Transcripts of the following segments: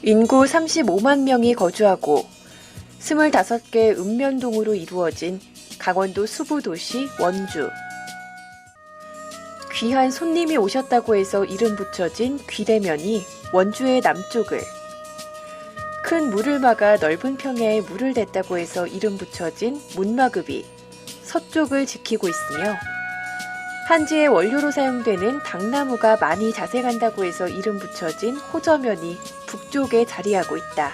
인구 35만 명이 거주하고 25개 읍면동으로 이루어진 강원도 수부도시 원주. 귀한 손님이 오셨다고 해서 이름 붙여진 귀대면이 원주의 남쪽을, 큰 물을 막아 넓은 평야에 물을 댔다고 해서 이름 붙여진 문마급이 서쪽을 지키고 있으며, 한지의 원료로 사용되는 당나무가 많이 자생한다고 해서 이름 붙여진 호저면이 북쪽에 자리하고 있다.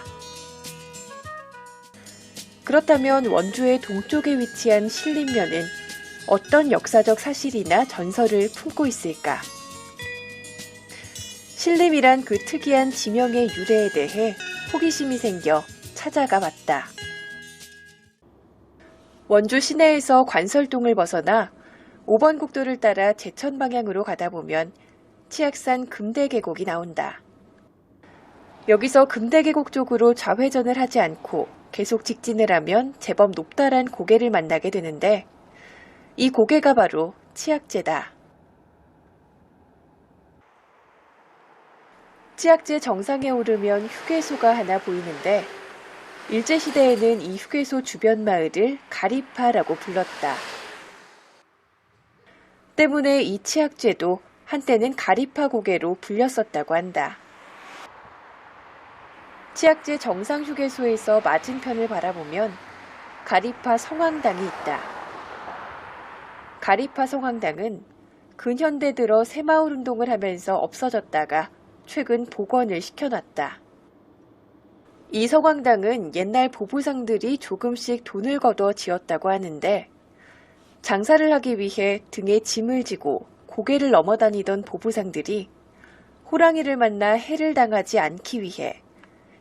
그렇다면 원주의 동쪽에 위치한 신림면은 어떤 역사적 사실이나 전설을 품고 있을까? 신림이란 그 특이한 지명의 유래에 대해 호기심이 생겨 찾아가 봤다. 원주 시내에서 관설동을 벗어나 5번 국도를 따라 제천 방향으로 가다 보면 치악산 금대계곡이 나온다. 여기서 금대계곡 쪽으로 좌회전을 하지 않고 계속 직진을 하면 제법 높다란 고개를 만나게 되는데, 이 고개가 바로 치악제다. 치악제 정상에 오르면 휴게소가 하나 보이는데, 일제시대에는 이 휴게소 주변 마을을 가리파라고 불렀다. 때문에 이 치악제도 한때는 가리파 고개로 불렸었다고 한다. 치악제 정상 휴게소에서 맞은편을 바라보면 가리파 성황당이 있다. 가리파 성황당은 근현대 들어 새마을 운동을 하면서 없어졌다가 최근 복원을 시켜놨다. 이 성황당은 옛날 보부상들이 조금씩 돈을 걷어 지었다고 하는데, 장사를 하기 위해 등에 짐을 지고 고개를 넘어다니던 보부상들이 호랑이를 만나 해를 당하지 않기 위해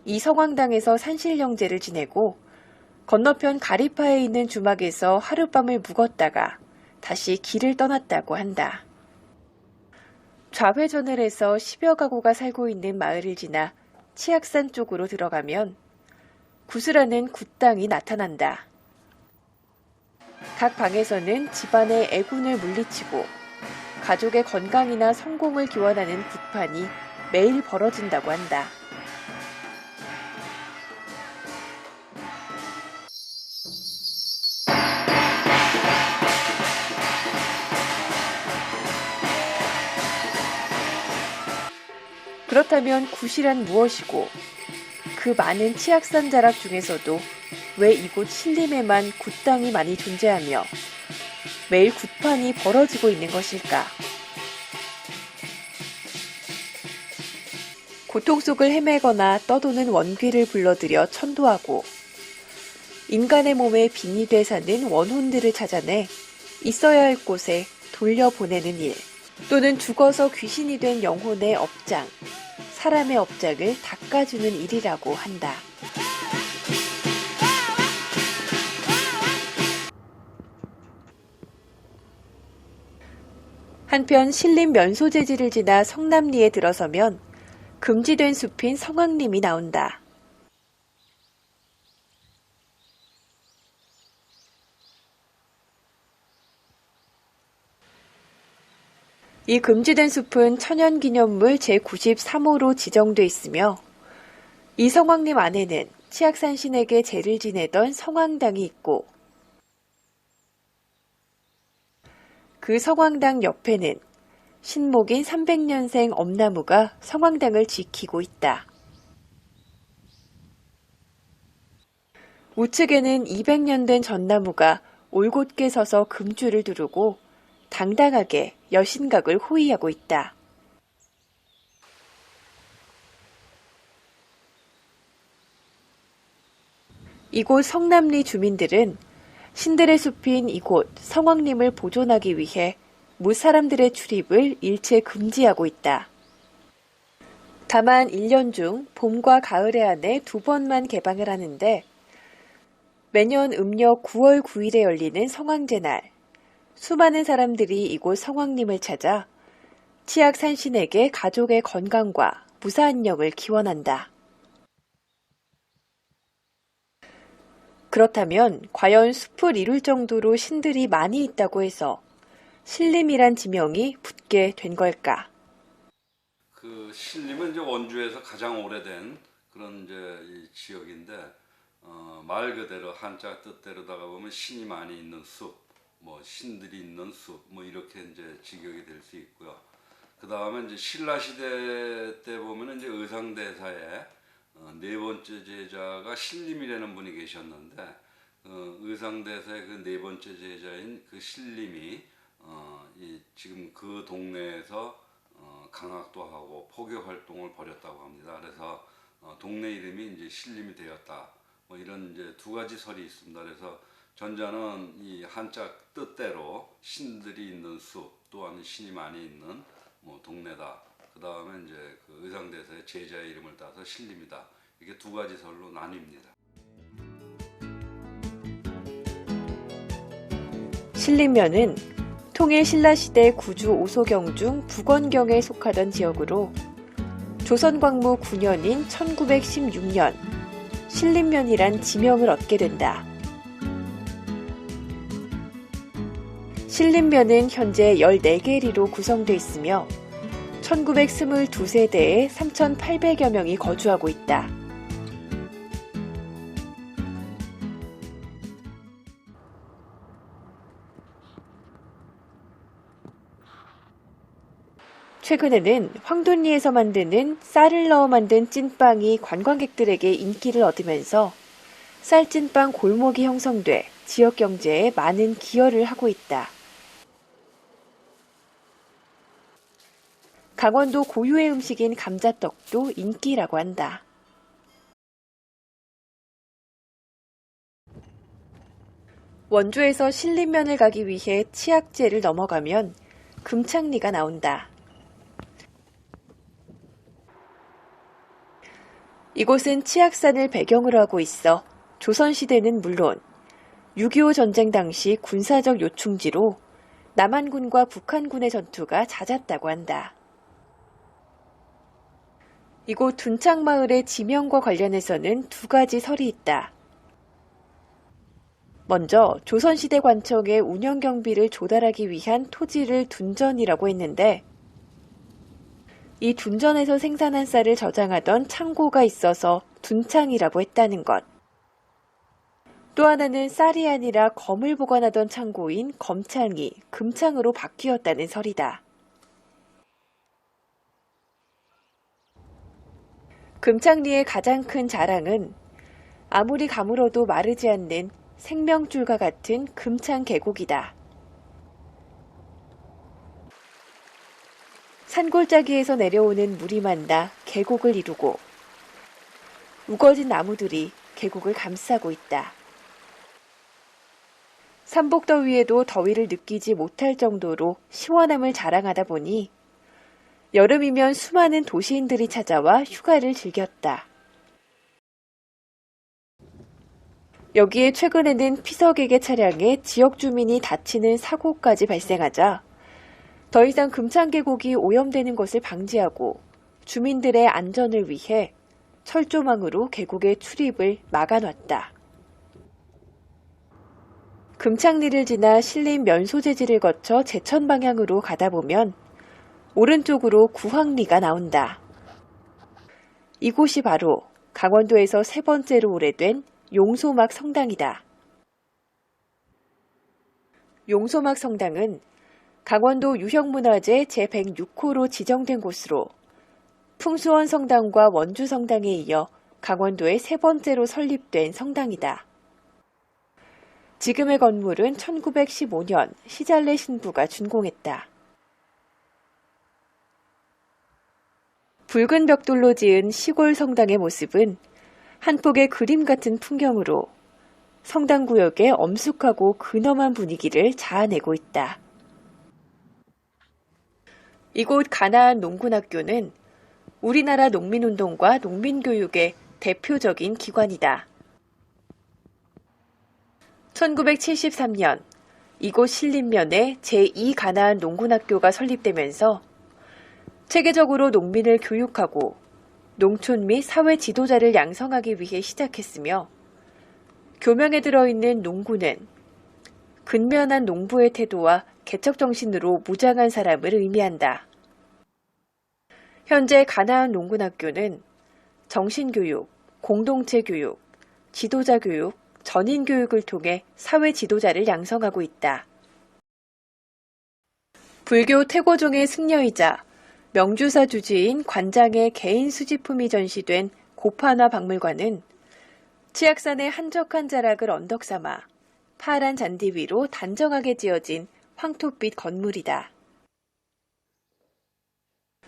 이 성황당에서 산신령제를 지내고 건너편 가리파에 있는 주막에서 하룻밤을 묵었다가 다시 길을 떠났다고 한다. 좌회전을 해서 10여 가구가 살고 있는 마을을 지나 치악산 쪽으로 들어가면 구슬하는 굿당이 나타난다. 각 방에서는 집안의 애군을 물리치고 가족의 건강이나 성공을 기원하는 굿판이 매일 벌어진다고 한다. 그렇다면 굿이란 무엇이고, 그 많은 치악산 자락 중에서도 왜 이곳 신림에만 굿당이 많이 존재하며 매일 굿판이 벌어지고 있는 것일까? 고통 속을 헤매거나 떠도는 원귀를 불러들여 천도하고, 인간의 몸에 빙이 돼 사는 원혼들을 찾아내 있어야 할 곳에 돌려보내는 일, 또는 죽어서 귀신이 된 영혼의 업장, 사람의 업장을 닦아주는 일이라고 한다. 한편 신림 면소재지를 지나 성남리에 들어서면 금지된 숲인 성황림이 나온다. 이 금지된 숲은 천연기념물 제93호로 지정돼 있으며, 이 성황림 안에는 치악산 신에게 제를 지내던 성황당이 있고, 그 성황당 옆에는 신목인 300년생 엄나무가 성황당을 지키고 있다. 우측에는 200년 된 전나무가 올곧게 서서 금줄을 두르고 당당하게 여신각을 호위하고 있다. 이곳 성남리 주민들은 신들의 숲인 이곳 성황림을 보존하기 위해 무사람들의 출입을 일체 금지하고 있다. 다만 1년 중 봄과 가을에 한해 2번만 개방을 하는데, 매년 음력 9월 9일에 열리는 성황제날, 수많은 사람들이 이곳 성황림을 찾아 치악산신에게 가족의 건강과 무사안녕을 기원한다. 그렇다면 과연 숲을 이룰 정도로 신들이 많이 있다고 해서 신림이란 지명이 붙게 된 걸까? 그 신림은 이제 원주에서 가장 오래된 그런 이제 이 지역인데 말 그대로 한자 뜻대로다가 보면 신이 많이 있는 숲, 뭐 신들이 있는 숲, 뭐 이렇게 이제 직역이 될 수 있고요. 그 다음에 이제 신라 시대 때 보면은 이제 의상대사에 네 번째 제자가 신림이라는 분이 계셨는데 의상대사의 그 네 번째 제자인 그 신림이 지금 그 동네에서 강학도 하고 포교 활동을 벌였다고 합니다. 그래서 동네 이름이 이제 신림이 되었다. 뭐 이런 이제 두 가지 설이 있습니다. 그래서 전자는 이 한자 뜻대로 신들이 있는 숲, 또한 신이 많이 있는 뭐 동네다. 그 다음에 이제 그 의상대사의 제자의 이름을 따서 신림이다. 이게 두 가지 설로 나뉩니다. 신림면은 통일 신라시대 구주 오소경 중 북원경에 속하던 지역으로 조선광무 9년인 1916년 신림면이란 지명을 얻게 된다. 신림면은 현재 14개리로 구성되어 있으며 1922세대에 3,800여 명이 거주하고 있다. 최근에는 황돈리에서 만드는 쌀을 넣어 만든 찐빵이 관광객들에게 인기를 얻으면서 쌀찐빵 골목이 형성돼 지역 경제에 많은 기여를 하고 있다. 강원도 고유의 음식인 감자떡도 인기라고 한다. 원주에서 신림면을 가기 위해 치악제를 넘어가면 금창리가 나온다. 이곳은 치악산을 배경으로 하고 있어 조선시대는 물론 6.25 전쟁 당시 군사적 요충지로 남한군과 북한군의 전투가 잦았다고 한다. 이곳 둔창마을의 지명과 관련해서는 두 가지 설이 있다. 먼저 조선시대 관청의 운영경비를 조달하기 위한 토지를 둔전이라고 했는데 이 둔전에서 생산한 쌀을 저장하던 창고가 있어서 둔창이라고 했다는 것. 또 하나는 쌀이 아니라 검을 보관하던 창고인 검창이 금창으로 바뀌었다는 설이다. 금창리의 가장 큰 자랑은 아무리 가물어도 마르지 않는 생명줄과 같은 금창 계곡이다. 산골짜기에서 내려오는 물이 만나 계곡을 이루고 우거진 나무들이 계곡을 감싸고 있다. 삼복더위에도 더위를 느끼지 못할 정도로 시원함을 자랑하다 보니 여름이면 수많은 도시인들이 찾아와 휴가를 즐겼다. 여기에 최근에는 피서객의 차량에 지역 주민이 다치는 사고까지 발생하자 더 이상 금창계곡이 오염되는 것을 방지하고 주민들의 안전을 위해 철조망으로 계곡의 출입을 막아놨다. 금창리를 지나 신림 면소재지를 거쳐 제천 방향으로 가다 보면 오른쪽으로 구황리가 나온다. 이곳이 바로 강원도에서 세 번째로 오래된 용소막 성당이다. 용소막 성당은 강원도 유형문화재 제106호로 지정된 곳으로 풍수원 성당과 원주 성당에 이어 강원도의 세 번째로 설립된 성당이다. 지금의 건물은 1915년 시잘레 신부가 준공했다. 붉은 벽돌로 지은 시골 성당의 모습은 한 폭의 그림 같은 풍경으로 성당구역의 엄숙하고 근엄한 분위기를 자아내고 있다. 이곳 가나안 농군학교는 우리나라 농민운동과 농민교육의 대표적인 기관이다. 1973년 이곳 신림면에 제2가나안 농군학교가 설립되면서 체계적으로 농민을 교육하고 농촌 및 사회 지도자를 양성하기 위해 시작했으며 교명에 들어있는 농구는 근면한 농부의 태도와 개척정신으로 무장한 사람을 의미한다. 현재 가나안 농군학교는 정신교육, 공동체 교육, 지도자 교육, 전인 교육을 통해 사회 지도자를 양성하고 있다. 불교 태고종의 승려이자 명주사 주지인 관장의 개인 수집품이 전시된 고판화 박물관은 치악산의 한적한 자락을 언덕 삼아 파란 잔디 위로 단정하게 지어진 황토빛 건물이다.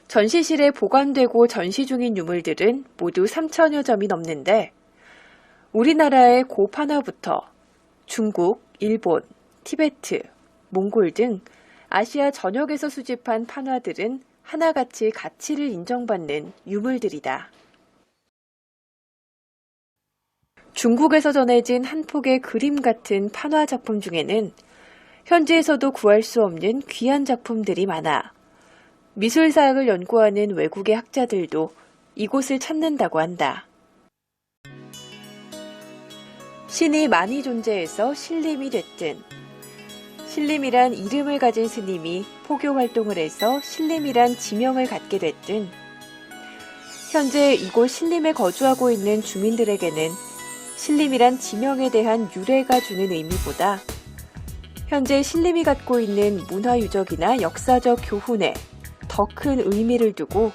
전시실에 보관되고 전시 중인 유물들은 모두 3,000여 점이 넘는데 우리나라의 고판화부터 중국, 일본, 티베트, 몽골 등 아시아 전역에서 수집한 판화들은 하나같이 가치를 인정받는 유물들이다. 중국에서 전해진 한 폭의 그림 같은 판화 작품 중에는 현지에서도 구할 수 없는 귀한 작품들이 많아 미술사학을 연구하는 외국의 학자들도 이곳을 찾는다고 한다. 신이 많이 존재해서 신림이 됐든, 신림이란 이름을 가진 스님이 포교 활동을 해서 신림이란 지명을 갖게 됐든, 현재 이곳 신림에 거주하고 있는 주민들에게는 신림이란 지명에 대한 유래가 주는 의미보다 현재 신림이 갖고 있는 문화유적이나 역사적 교훈에 더 큰 의미를 두고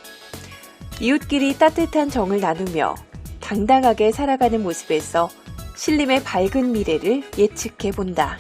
이웃끼리 따뜻한 정을 나누며 당당하게 살아가는 모습에서 신림의 밝은 미래를 예측해 본다.